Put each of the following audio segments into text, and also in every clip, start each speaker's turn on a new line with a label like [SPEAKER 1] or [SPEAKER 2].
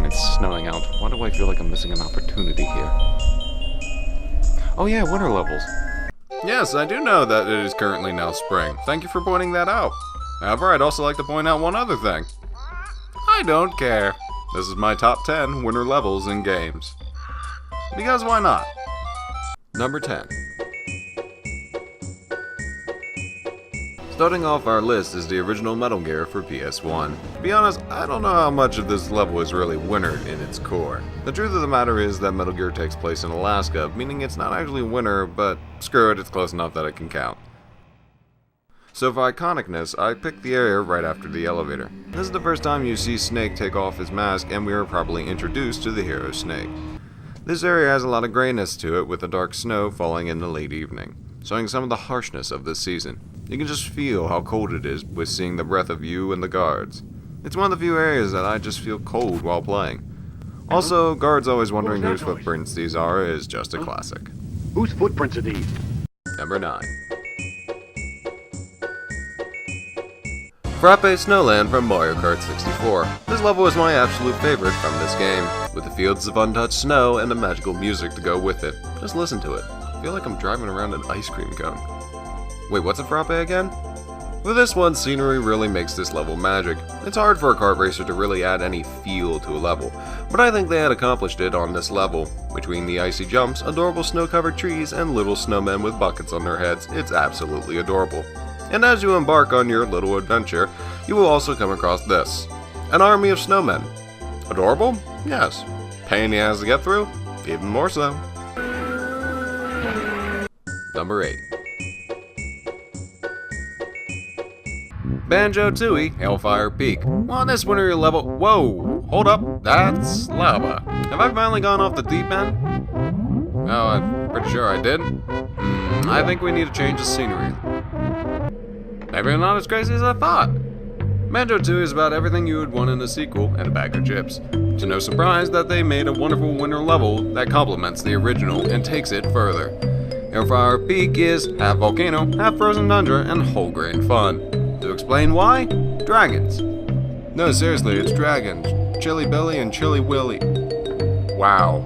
[SPEAKER 1] It's snowing out. Why do I feel like I'm missing an opportunity here? Oh yeah, winter levels.
[SPEAKER 2] Yes, I do know that it is currently now spring. Thank you for pointing that out. However, I'd also like to point out one other thing. I don't care. This is my top 10 winter levels in games. Because why not? Number 10. Starting off our list is the original Metal Gear for PS1. To be honest, I don't know how much of this level is really winter in its core. The truth of the matter is that Metal Gear takes place in Alaska, meaning it's not actually winter, but screw it, it's close enough that it can count. So for iconicness, I picked the area right after the elevator. This is the first time you see Snake take off his mask, and we are properly introduced to the hero Snake. This area has a lot of grayness to it, with the dark snow falling in the late evening, showing some of the harshness of this season. You can just feel how cold it is with seeing the breath of you and the guards. It's one of the few areas that I just feel cold while playing. Also, guards always wondering whose footprints these are is just a classic.
[SPEAKER 3] Whose footprints are these?
[SPEAKER 2] Number 9. Frappe Snowland from Mario Kart 64. This level is my absolute favorite from this game, with the fields of untouched snow and the magical music to go with it. Just listen to it. I feel like I'm driving around an ice cream cone. Wait, what's a frappe again? For this one, scenery really makes this level magic. It's hard for a kart racer to really add any feel to a level, but I think they had accomplished it on this level. Between the icy jumps, adorable snow-covered trees, and little snowmen with buckets on their heads, it's absolutely adorable. And as you embark on your little adventure, you will also come across this. An army of snowmen. Adorable? Yes. Pain in the ass to get through? Even more so. Number 8. BanjoTooie, Hellfire Peak. On this winter level... Whoa! Hold up, that's lava. Have I finally gone off the deep end? Oh, I'm pretty sure I did. I think we need to change the scenery. Maybe I'm not as crazy as I thought. BanjoTooie is about everything you would want in a sequel and a bag of chips. It's no surprise that they made a wonderful winter level that complements the original and takes it further. Hellfire Peak is half volcano, half frozen tundra, and whole grain fun. To explain why? Dragons. No, seriously, it's dragons. Chili Billy and Chili Willy. Wow.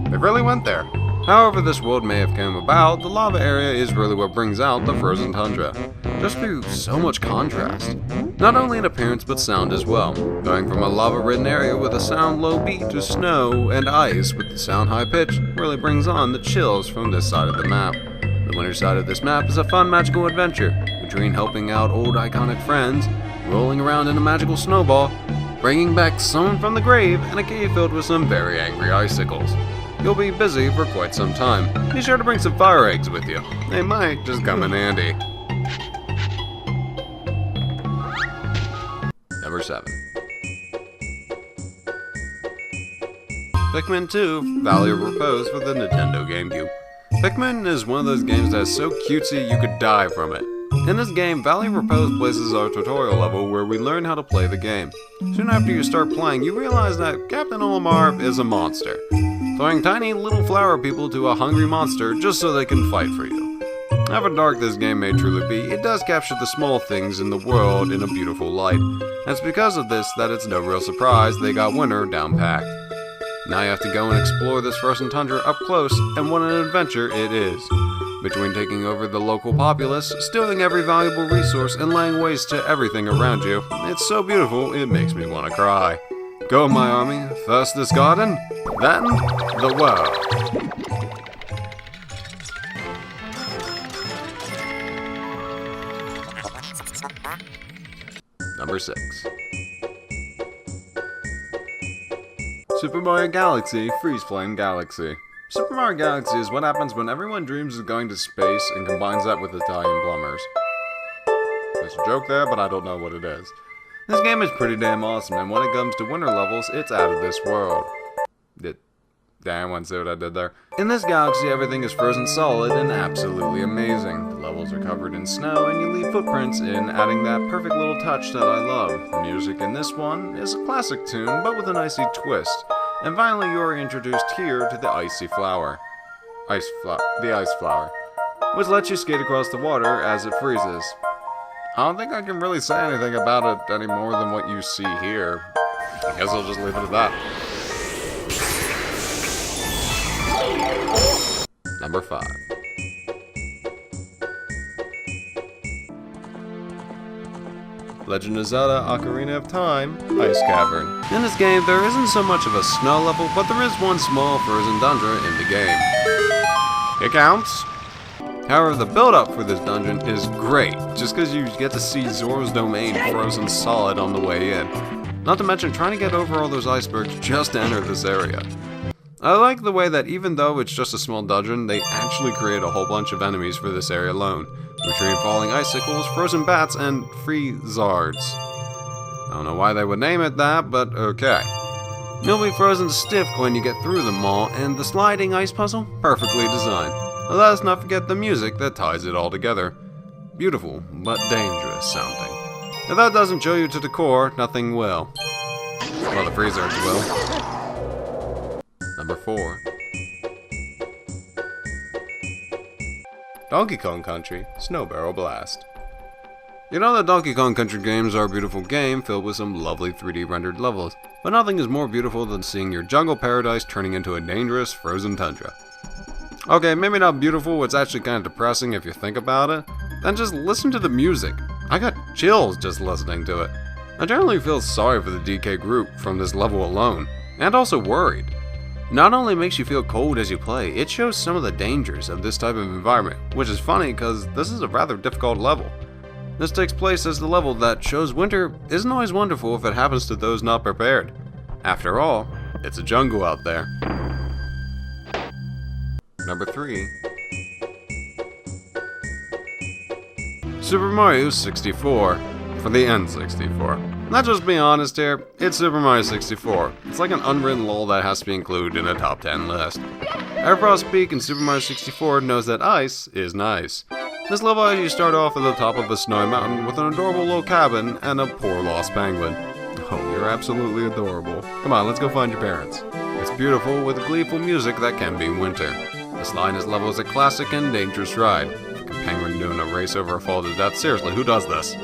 [SPEAKER 2] They really went there. However this world may have come about, the lava area is really what brings out the frozen tundra. Just through so much contrast. Not only in appearance but sound as well. Going from a lava-ridden area with a sound low beat to snow and ice with the sound high pitched really brings on the chills from this side of the map. The winter side of this map is a fun magical adventure, between helping out old iconic friends, rolling around in a magical snowball, bringing back someone from the grave, and a cave filled with some very angry icicles. You'll be busy for quite some time. Be sure to bring some fire eggs with you. They might just come in handy. Number 7. Pikmin 2, Valley of Repose for the Nintendo GameCube. Pikmin is one of those games that is so cutesy you could die from it. In this game, Valley of Repose places our tutorial level where we learn how to play the game. Soon after you start playing, you realize that Captain Olimar is a monster, throwing tiny little flower people to a hungry monster just so they can fight for you. However dark this game may truly be, it does capture the small things in the world in a beautiful light, and it's because of this that it's no real surprise they got winter down packed. Now you have to go and explore this frozen tundra up close, and what an adventure it is. Between taking over the local populace, stealing every valuable resource, and laying waste to everything around you, it's so beautiful it makes me want to cry. Go, my army, first this garden, then the world. Number 6. Super Mario Galaxy Freeze Flame Galaxy. Super Mario Galaxy is what happens when everyone dreams of going to space and combines that with Italian plumbers. There's a joke there, but I don't know what it is. This game is pretty damn awesome, and when it comes to winter levels, it's out of this world. Damn, I see what I did there. In this galaxy, everything is frozen solid and absolutely amazing. The levels are covered in snow, and you leave footprints in, adding that perfect little touch that I love. The music in this one is a classic tune, but with an icy twist. And finally, you are introduced here to the icy flower. The ice flower, which lets you skate across the water as it freezes. I don't think I can really say anything about it any more than what you see here. I guess I'll just leave it at that. Number 5. Legend of Zelda Ocarina of Time, Ice Cavern. In this game, there isn't so much of a snow level, but there is one small frozen dungeon in the game. It counts. However, the build-up for this dungeon is great, just because you get to see Zora's domain frozen solid on the way in. Not to mention trying to get over all those icebergs just to enter this area. I like the way that even though it's just a small dungeon, they actually create a whole bunch of enemies for this area alone. Featuring falling icicles, frozen bats, and free zards. I don't know why they would name it that, but okay. You'll be frozen stiff when you get through them all, and the sliding ice puzzle, perfectly designed. Let us not forget the music that ties it all together. Beautiful, but dangerous sounding. If that doesn't chill you to the core, nothing will. Well, the free zards will. Number 4. Donkey Kong Country, Snow Barrel Blast. You know that Donkey Kong Country games are a beautiful game filled with some lovely 3D rendered levels, but nothing is more beautiful than seeing your jungle paradise turning into a dangerous frozen tundra. Okay, maybe not beautiful, it's actually kind of depressing if you think about it. Then just listen to the music. I got chills just listening to it. I generally feel sorry for the DK group from this level alone, and also worried. Not only makes you feel cold as you play, it shows some of the dangers of this type of environment, which is funny because this is a rather difficult level. This takes place as the level that shows winter isn't always wonderful if it happens to those not prepared. After all, it's a jungle out there. Number 3. Super Mario 64 for the N64. Let's just be honest here, it's Super Mario 64. It's like an unwritten law that has to be included in a top 10 list. Airfrost Peak in Super Mario 64 knows that ice is nice. This level has you start off at the top of a snowy mountain with an adorable little cabin and a poor lost penguin. Oh, you're absolutely adorable. Come on, let's go find your parents. It's beautiful with gleeful music that can be winter. This line is level is a classic and dangerous ride. Like a penguin doing a race over a fall to death. Seriously, who does this?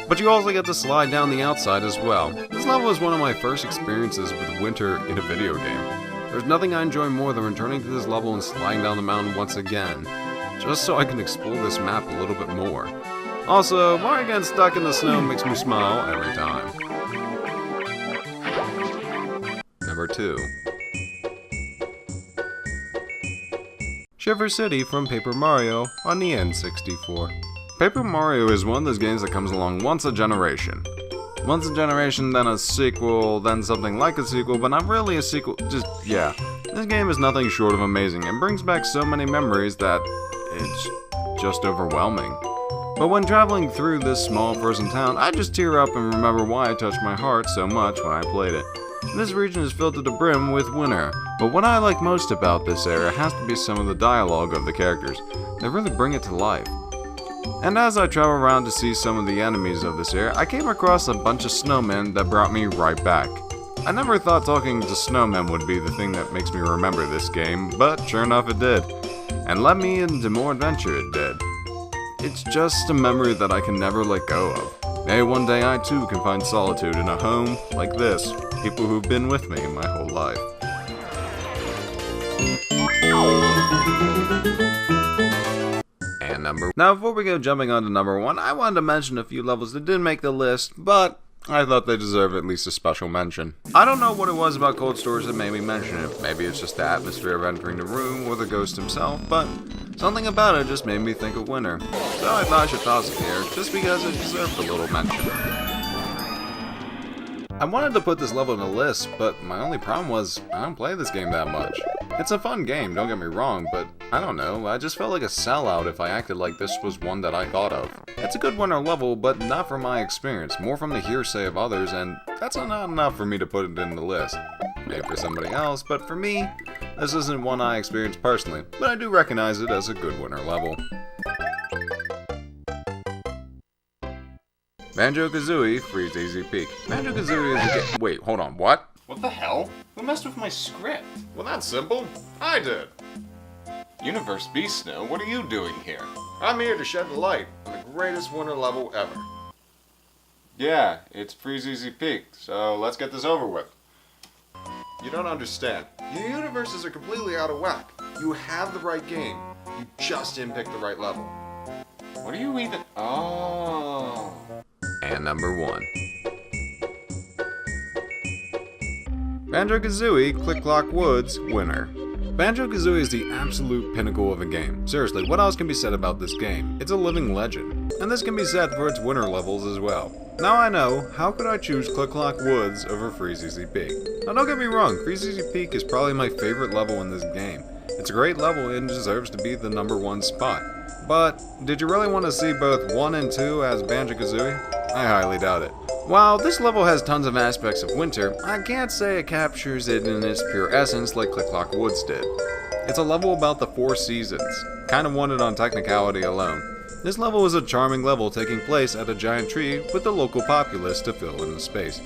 [SPEAKER 2] But you also get to slide down the outside as well. This level is one of my first experiences with winter in a video game. There's nothing I enjoy more than returning to this level and sliding down the mountain once again, just so I can explore this map a little bit more. Also, Mario getting stuck in the snow makes me smile every time. Number 2. Shiver City from Paper Mario on the N64. Paper Mario is one of those games that comes along once a generation. Once a generation, then a sequel, then something like a sequel, but not really a sequel, just, yeah. This game is nothing short of amazing and brings back so many memories that it's just overwhelming. But when traveling through this small frozen town, I just tear up and remember why it touched my heart so much when I played it. This region is filled to the brim with winter, but what I like most about this area has to be some of the dialogue of the characters. They really bring it to life. And as I travel around to see some of the enemies of this area, I came across a bunch of snowmen that brought me right back. I never thought talking to snowmen would be the thing that makes me remember this game, but sure enough it did. And led me into more adventure it did. It's just a memory that I can never let go of. Maybe one day I too can find solitude in a home like this, people who've been with me my whole life. Now, before we go jumping on to number 1, I wanted to mention a few levels that didn't make the list, but I thought they deserve at least a special mention. I don't know what it was about cold storage that made me mention it. Maybe it's just the atmosphere of entering the room or the ghost himself, but something about it just made me think of winter. So I thought I should toss it here, just because it deserved a little mention. I wanted to put this level in the list, but my only problem was I don't play this game that much. It's a fun game, don't get me wrong, but I don't know, I just felt like a sellout if I acted like this was one that I thought of. It's a good winter level, but not from my experience, more from the hearsay of others, and that's not enough for me to put it in the list. Maybe for somebody else, but for me, this isn't one I experienced personally, but I do recognize it as a good winter level. BanjoKooie Freeze Easy Peak. BanjoKooie is a game. Wait, hold on, what? What the hell? Who messed with my script? Well, that's simple. I did. Universe Beast Snow, what are you doing here? I'm here to shed the light on the greatest winter level ever. Yeah, it's Freeze Easy Peak, so let's get this over with. You don't understand. Your universes are completely out of whack. You have the right game. You just didn't pick the right level. What are you even... Oh. And number 1. BanjoKazooie Click Clock Woods Winner. BanjoKazooie is the absolute pinnacle of a game. Seriously, what else can be said about this game? It's a living legend. And this can be said for its winter levels as well. Now I know, how could I choose Click Clock Woods over Freeze Easy Peak? Now don't get me wrong, Freeze Easy Peak is probably my favorite level in this game. It's a great level and deserves to be the number 1 spot. But, did you really want to see both 1 and 2 as BanjoKazooie? I highly doubt it. While this level has tons of aspects of winter, I can't say it captures it in its pure essence like Click Clock Woods did. It's a level about the 4 seasons, kind of won it on technicality alone. This level is a charming level taking place at a giant tree with the local populace to fill in the space.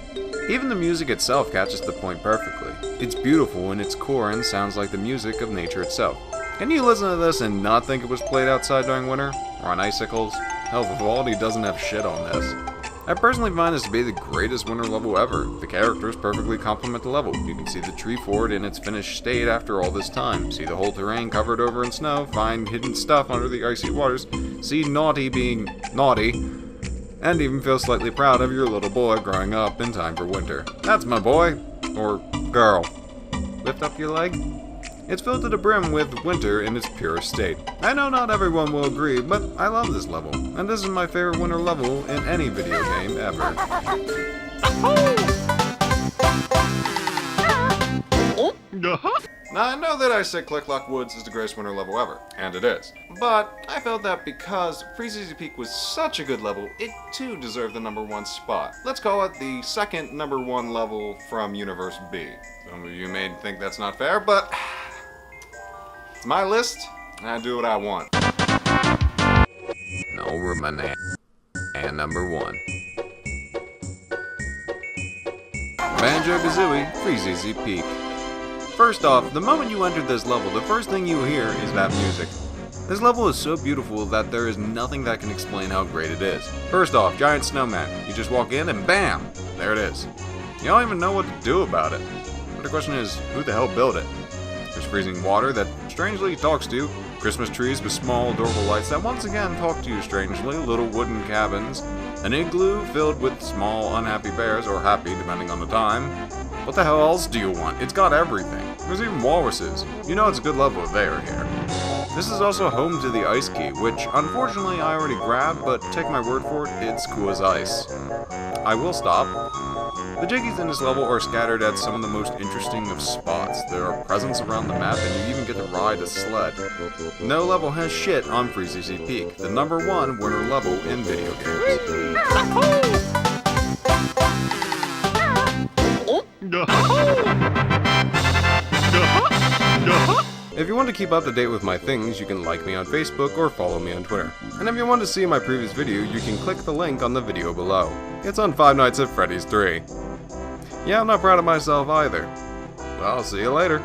[SPEAKER 2] Even the music itself catches the point perfectly. It's beautiful in its core and sounds like the music of nature itself. Can you listen to this and not think it was played outside during winter? Or on icicles? Hell, Vivaldi doesn't have shit on this. I personally find this to be the greatest winter level ever. The characters perfectly complement the level. You can see the tree fort in its finished state after all this time, see the whole terrain covered over in snow, find hidden stuff under the icy waters, see Naughty being naughty, and even feel slightly proud of your little boy growing up in time for winter. That's my boy. Or girl. Lift up your leg. It's filled to the brim with winter in its purest state. I know not everyone will agree, but I love this level, and this is my favorite winter level in any video game ever. Now I know that I said Click Clock Woods is the greatest winter level ever, and it is. But I felt that because Freeze Easy Peak was such a good level, it too deserved the number 1 spot. Let's call it the second number 1 level from Universe B. Some of you may think that's not fair, but it's my list, and I do what I want. No Romana. And number 1. BanjoKazooie Freeze Easy Peak. First off, the moment you enter this level, the first thing you hear is that music. This level is so beautiful that there is nothing that can explain how great it is. First off, giant snowman. You just walk in and BAM! There it is. You don't even know what to do about it. But the question is, who the hell built it? There's freezing water that strangely talks to you, Christmas trees with small adorable lights that once again talk to you strangely, little wooden cabins, an igloo filled with small unhappy bears, or happy depending on the time. What the hell else do you want? It's got everything. There's even walruses. You know it's a good level if they are here. This is also home to the ice key, which unfortunately I already grabbed, but take my word for it, it's cool as ice. I will stop. The jiggies in this level are scattered at some of the most interesting of spots. There are presents around the map, and you even get to ride a sled. No level has shit on Freeze Easy Peak, the number 1 winter level in video games. If you want to keep up to date with my things, you can like me on Facebook or follow me on Twitter. And if you want to see my previous video, you can click the link on the video below. It's on Five Nights at Freddy's 3. Yeah, I'm not proud of myself either. Well, I'll see you later.